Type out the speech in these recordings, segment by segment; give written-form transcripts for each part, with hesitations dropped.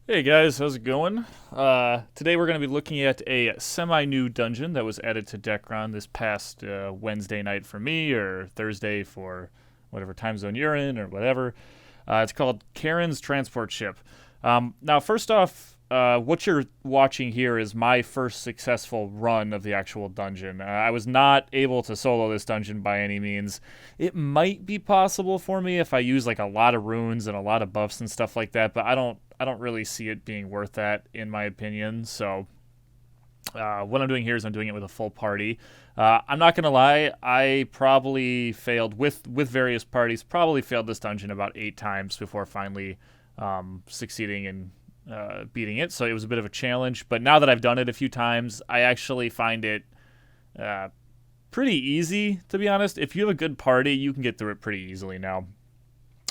Hey guys, how's it going? Today we're going to be looking at a semi-new dungeon that was added to Dekaron this past Wednesday night for me, or Thursday for whatever time zone you're in, or whatever. It's called Karen's Transport Ship. Now, first off, what you're watching here is my first successful run of the actual dungeon. I was not able to solo this dungeon by any means. It might be possible for me if I use like a lot of runes and a lot of buffs and stuff like that, but I don't really see it being worth that in my opinion. So what I'm doing here is I'm doing it with a full party. I'm not gonna lie, I probably failed with various parties. Probably failed this dungeon about 8 times before finally succeeding in beating it. So it was a bit of a challenge. But now that I've done it a few times, I actually find it uh, pretty easy, to be honest. If you have a good party, you can get through it pretty easily now.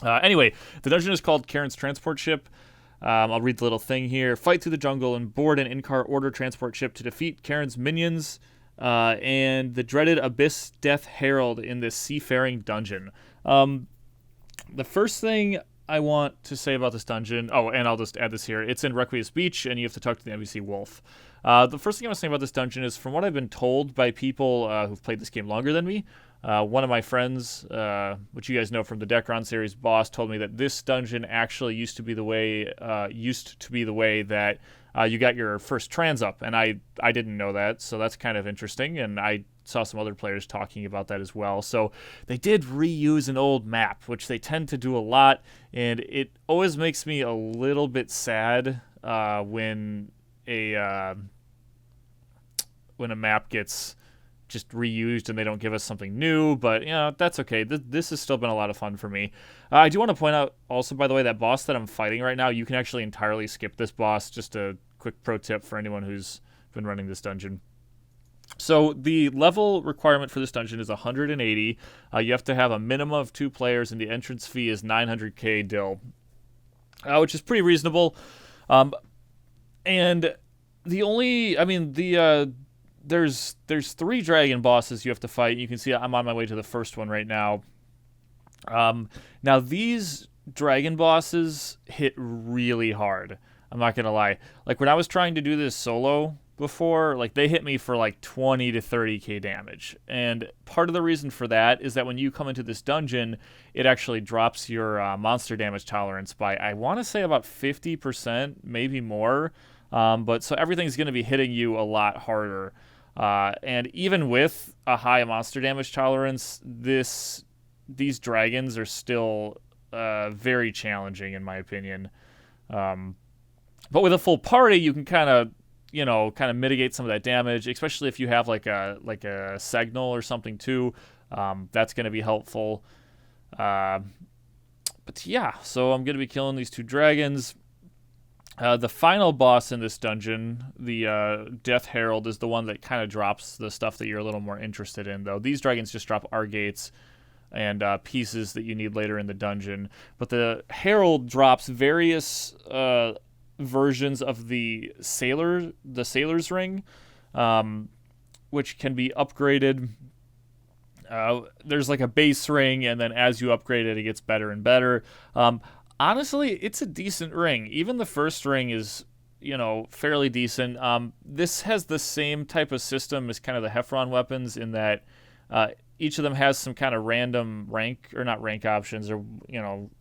Anyway, the dungeon is called Karen's Transport Ship. I'll read the little thing here. Fight through the jungle and board an in-car order transport ship to defeat Karen's minions and the dreaded Abyss Death Herald in this seafaring dungeon. The first thing I want to say about this dungeon. Oh, and I'll just add this here. It's in Requies's Beach, and you have to talk to the NPC Wolf. The first thing I want to say about this dungeon is, from what I've been told by people who've played this game longer than me, one of my friends, which you guys know from the Dekaron series, Boss, told me that this dungeon actually used to be the way that you got your first trans up, and I didn't know that, so that's kind of interesting, and I saw some other players talking about that as well. So they did reuse an old map, which they tend to do a lot, and it always makes me a little bit sad when a when a map gets just reused and they don't give us something new, but that's okay. This has still been a lot of fun for me. I do want to point out also, by the way, that boss that I'm fighting right now, you can actually entirely skip this boss. Just a quick pro tip for anyone who's been running this dungeon. So the level requirement for this dungeon is 180. You have to have a minimum of 2 players, and the entrance fee is 900k dill, which is pretty reasonable. And the only, I mean, there's 3 dragon bosses you have to fight. You can see I'm on my way to the first one right now. Now these dragon bosses hit really hard. I'm not gonna lie. Like when I was trying to do this solo before, like they hit me for like 20 to 30k damage. And part of the reason for that is that when you come into this dungeon, it actually drops your monster damage tolerance by, I want to say, about 50%, maybe more. But so everything's going to be hitting you a lot harder. And even with a high monster damage tolerance, these dragons are still very challenging in my opinion. But with a full party, you can kind of mitigate some of that damage, especially if you have like a signal or something too. That's going to be helpful. But yeah, so I'm going to be killing these 2 dragons. The final boss in this dungeon, the Death Herald, is the one that kind of drops the stuff that you're a little more interested in, though. These dragons just drop Argates and pieces that you need later in the dungeon. But the Herald drops various versions of the Sailor's Ring, which can be upgraded. There's like a base ring, and then as you upgrade it, it gets better and better. Honestly, it's a decent ring. Even the first ring is, fairly decent. This has the same type of system as kind of the Heffron weapons in that each of them has some kind of random rank, or not rank options, or,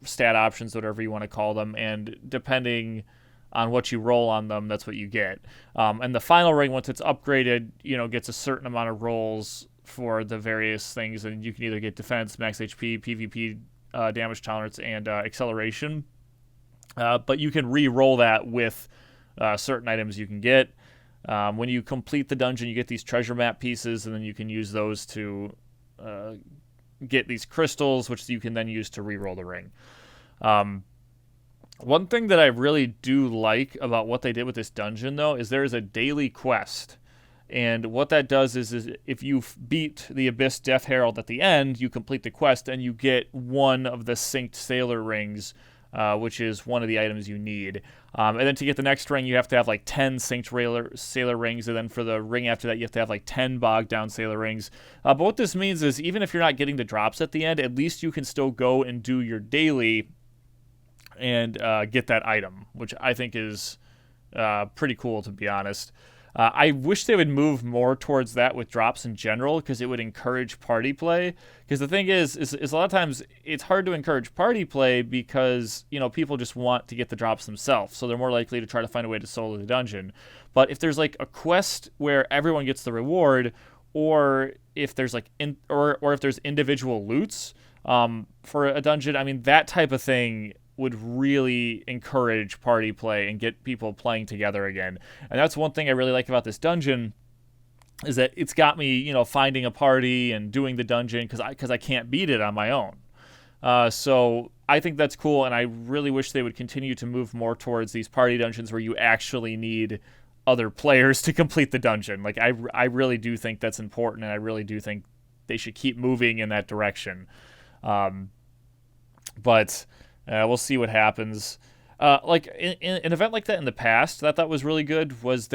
stat options, whatever you want to call them. And depending on what you roll on them, that's what you get. And the final ring, once it's upgraded, gets a certain amount of rolls for the various things. And you can either get defense, max HP, PvP, damage tolerance, and acceleration. But you can re-roll that with certain items you can get. When you complete the dungeon, you get these treasure map pieces, and then you can use those to get these crystals, which you can then use to re-roll the ring. One thing that I really do like about what they did with this dungeon, though, is there is a daily quest. And what that does is if you beat the Abyss Death Herald at the end, you complete the quest and you get one of the synced sailor rings, which is one of the items you need. And then to get the next ring, you have to have like 10 synced sailor rings. And then for the ring after that, you have to have like 10 bogged down sailor rings. But what this means is even if you're not getting the drops at the end, at least you can still go and do your daily and get that item, which I think is pretty cool, to be honest. I wish they would move more towards that with drops in general, because it would encourage party play. Because the thing is a lot of times it's hard to encourage party play because, people just want to get the drops themselves. So they're more likely to try to find a way to solo the dungeon. But if there's like a quest where everyone gets the reward, or if there's like or if there's individual loots for a dungeon, I mean, that type of thing would really encourage party play and get people playing together again. And that's one thing I really like about this dungeon, is that it's got me, finding a party and doing the dungeon because I can't beat it on my own. So I think that's cool, and I really wish they would continue to move more towards these party dungeons where you actually need other players to complete the dungeon. Like, I really do think that's important, and I really do think they should keep moving in that direction. But we'll see what happens. Like in an event like that in the past that I thought was really good was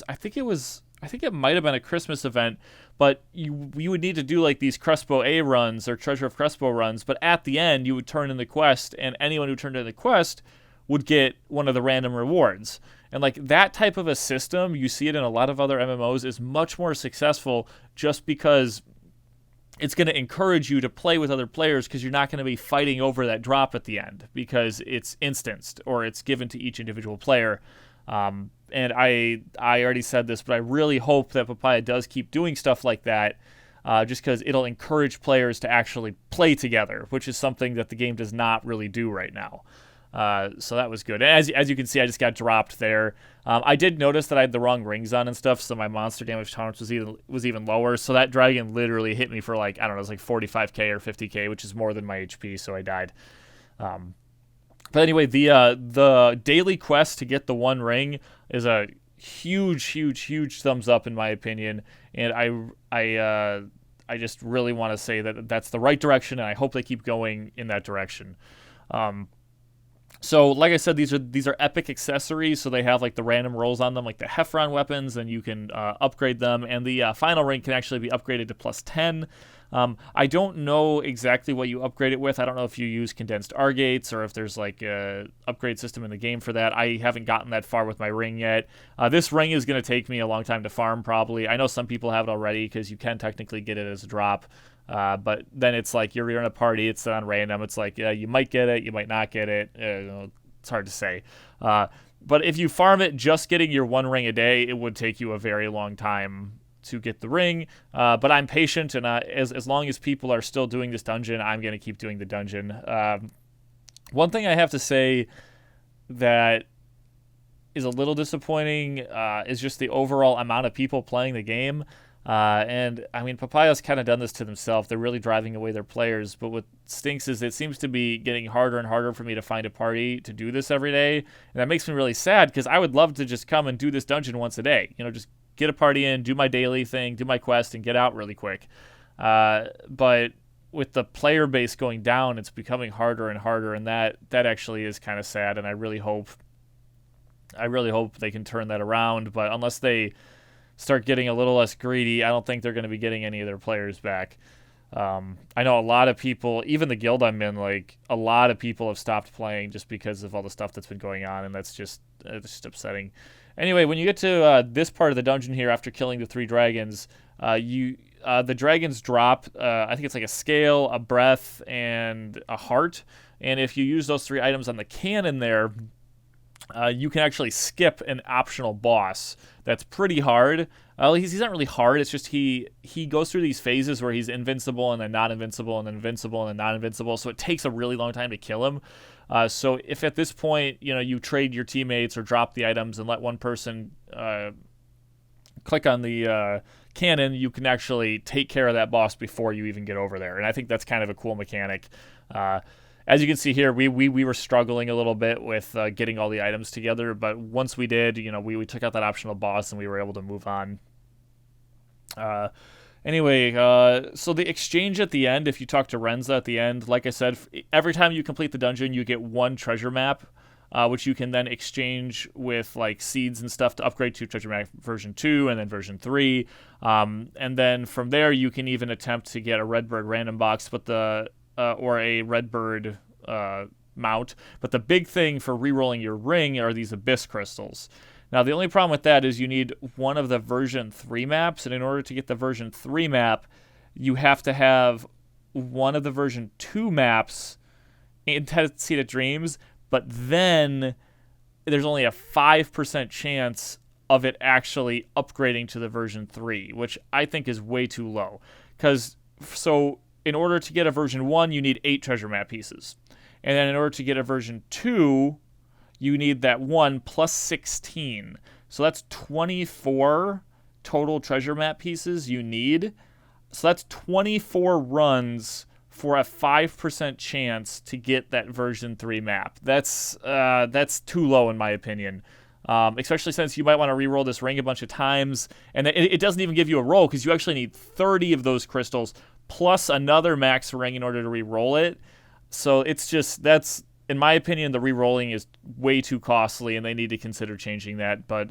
I think it might have been a Christmas event, but you would need to do like these Crespo A runs or Treasure of Crespo runs, but at the end you would turn in the quest, and anyone who turned in the quest would get one of the random rewards. And like that type of a system, you see it in a lot of other MMOs, is much more successful just because it's going to encourage you to play with other players, because you're not going to be fighting over that drop at the end because it's instanced or it's given to each individual player. And I already said this, but I really hope that Papaya does keep doing stuff like that, just because it'll encourage players to actually play together, which is something that the game does not really do right now. So that was good. And as you can see, I just got dropped there. I did notice that I had the wrong rings on and stuff, so my monster damage tolerance was even lower. So that dragon literally hit me for like, I don't know, it was like 45k or 50k, which is more than my HP, so I died. But anyway, the daily quest to get the one ring is a huge thumbs up in my opinion, and I just really want to say that that's the right direction, and I hope they keep going in that direction. So, like I said, these are epic accessories, so they have like the random rolls on them, like the Heffron weapons, and you can upgrade them, and the final ring can actually be upgraded to plus 10. I don't know exactly what you upgrade it with. I don't know if you use condensed R-gates or if there's like a upgrade system in the game for that. I haven't gotten that far with my ring yet. This ring is going to take me a long time to farm, probably. I know some people have it already because you can technically get it as a drop. But then it's like you're in a party, it's on random. It's like, you might get it, you might not get it. It's hard to say. But if you farm it just getting your one ring a day, it would take you a very long time to get the ring. But I'm patient, and as long as people are still doing this dungeon, I'm going to keep doing the dungeon. One thing I have to say that is a little disappointing is just the overall amount of people playing the game. And I mean, Papaya's kind of done this to themselves. They're really driving away their players. But what stinks is it seems to be getting harder and harder for me to find a party to do this every day. And that makes me really sad, because I would love to just come and do this dungeon once a day. Just get a party in, do my daily thing, do my quest, and get out really quick. But with the player base going down, it's becoming harder and harder. And that actually is kind of sad. And I really hope they can turn that around. But unless they start getting a little less greedy, I don't think they're going to be getting any of their players back. I know a lot of people, even the guild I'm in, like a lot of people have stopped playing just because of all the stuff that's been going on, and it's just upsetting. Anyway, when you get to this part of the dungeon here, after killing the 3 dragons, the dragons drop, I think it's like a scale, a breath, and a heart. And if you use those 3 items on the cannon there, you can actually skip an optional boss that's pretty hard. He's not really hard. It's just he goes through these phases where he's invincible and then not invincible and then invincible and then not invincible. So it takes a really long time to kill him. So if at this point, you trade your teammates or drop the items and let one person click on the cannon, you can actually take care of that boss before you even get over there. And I think that's kind of a cool mechanic. As you can see here, we were struggling a little bit with getting all the items together, but once we did, we took out that optional boss and we were able to move on. Anyway, so the exchange at the end, if you talk to Renza at the end, like I said, every time you complete the dungeon, you get 1 treasure map, which you can then exchange with like seeds and stuff to upgrade to treasure map version 2 and then version 3. And then from there, you can even attempt to get a Redbird random box, but or a Redbird mount. But the big thing for rerolling your ring are these Abyss crystals. Now, the only problem with that is you need one of the version 3 maps, and in order to get the version 3 map, you have to have one of the version 2 maps in Seed of Dreams, but then there's only a 5% chance of it actually upgrading to the version 3, which I think is way too low. So in order to get a version 1, you need 8 treasure map pieces. And then in order to get a version 2, you need that 1 plus 16. So that's 24 total treasure map pieces you need. So that's 24 runs for a 5% chance to get that version 3 map. That's too low in my opinion. Especially since you might want to re-roll this ring a bunch of times, and it doesn't even give you a roll because you actually need 30 of those crystals plus another max ring in order to re-roll it. So it's just, that's, in my opinion, the re-rolling is way too costly, and they need to consider changing that. But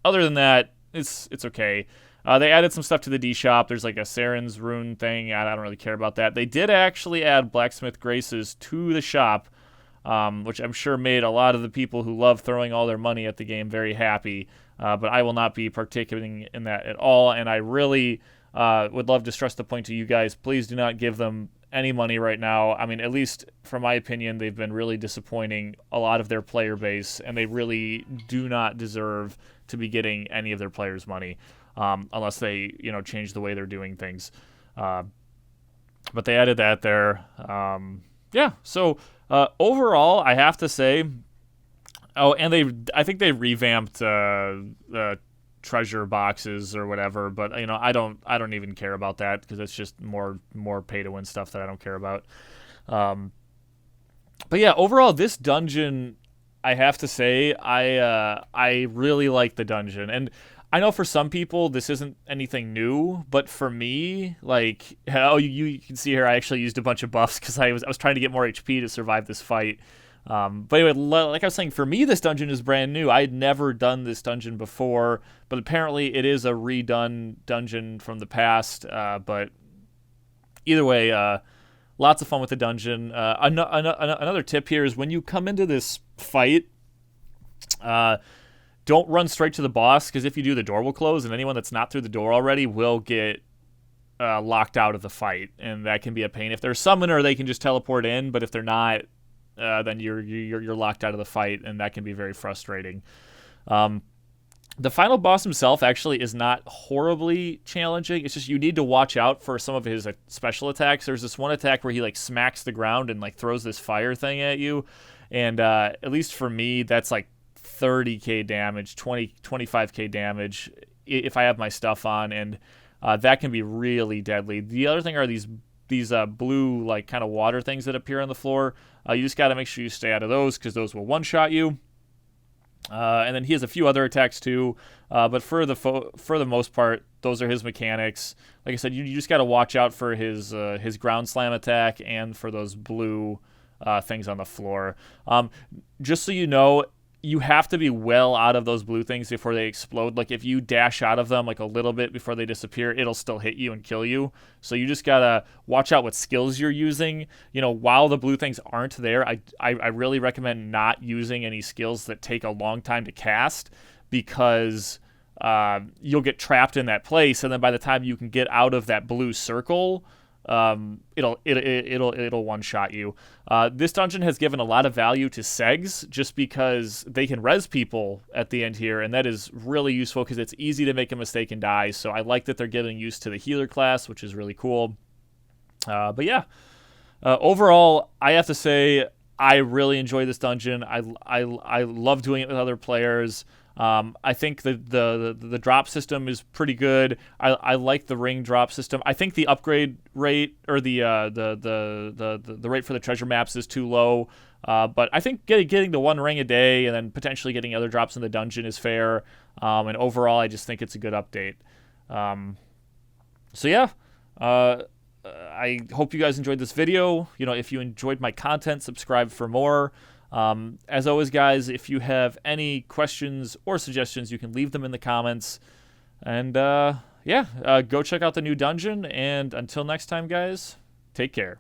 other than that, it's okay. They added some stuff to the D shop. There's like a Saren's rune thing. I don't really care about that. They did actually add Blacksmith Graces to the shop, which I'm sure made a lot of the people who love throwing all their money at the game very happy. But I will not be participating in that at all. And I really would love to stress the point to you guys. Please do not give them any money right now. I mean, at least from my opinion, they've been really disappointing a lot of their player base, and they really do not deserve to be getting any of their players' money, unless they, change the way they're doing things. But they added that there. So overall, I have to say, and I think they revamped treasure boxes or whatever, but I don't even care about that because it's just more pay to win stuff that I don't care about. But yeah, overall this dungeon, I have to say, I really like the dungeon. And I know for some people this isn't anything new, but for me, like, you can see here I actually used a bunch of buffs because I was trying to get more HP to survive this fight. But anyway, like I was saying, for me, this dungeon is brand new. I had never done this dungeon before, but apparently it is a redone dungeon from the past. But either way, lots of fun with the dungeon. Another tip here is when you come into this fight, don't run straight to the boss, because if you do, the door will close, and anyone that's not through the door already will get locked out of the fight, and that can be a pain. If they're a summoner, they can just teleport in, but if they're not, then you're locked out of the fight, and that can be very frustrating. The final boss himself actually is not horribly challenging. It's just you need to watch out for some of his special attacks. There's this one attack where he like smacks the ground and like throws this fire thing at you, and at least for me, that's like 30k damage, 25k damage if I have my stuff on, and that can be really deadly. The other thing are these blue like kind of water things that appear on the floor. You just got to make sure you stay out of those because those will one-shot you. And then he has a few other attacks too, but for the most part, those are his mechanics. Like I said, you just got to watch out for his ground slam attack and for those blue things on the floor. Just so you know, you have to be well out of those blue things before they explode. Like if you dash out of them like a little bit before they disappear, it'll still hit you and kill you. So you just gotta watch out what skills you're using. While the blue things aren't there, I really recommend not using any skills that take a long time to cast, because you'll get trapped in that place, and then by the time you can get out of that blue circle, it'll one-shot you. This dungeon has given a lot of value to segs just because they can res people at the end here, and that is really useful because it's easy to make a mistake and die. So I like that they're getting used to the healer class, which is really cool. But yeah, overall, I have to say I really enjoy this dungeon. I love doing it with other players. I think the drop system is pretty good. I like the ring drop system. I think the upgrade rate or the rate for the treasure maps is too low. But I think getting the one ring a day and then potentially getting other drops in the dungeon is fair. And overall, I just think it's a good update. So yeah, I hope you guys enjoyed this video. If you enjoyed my content, subscribe for more. As always, guys, if you have any questions or suggestions, you can leave them in the comments. And go check out the new dungeon. And until next time, guys, take care.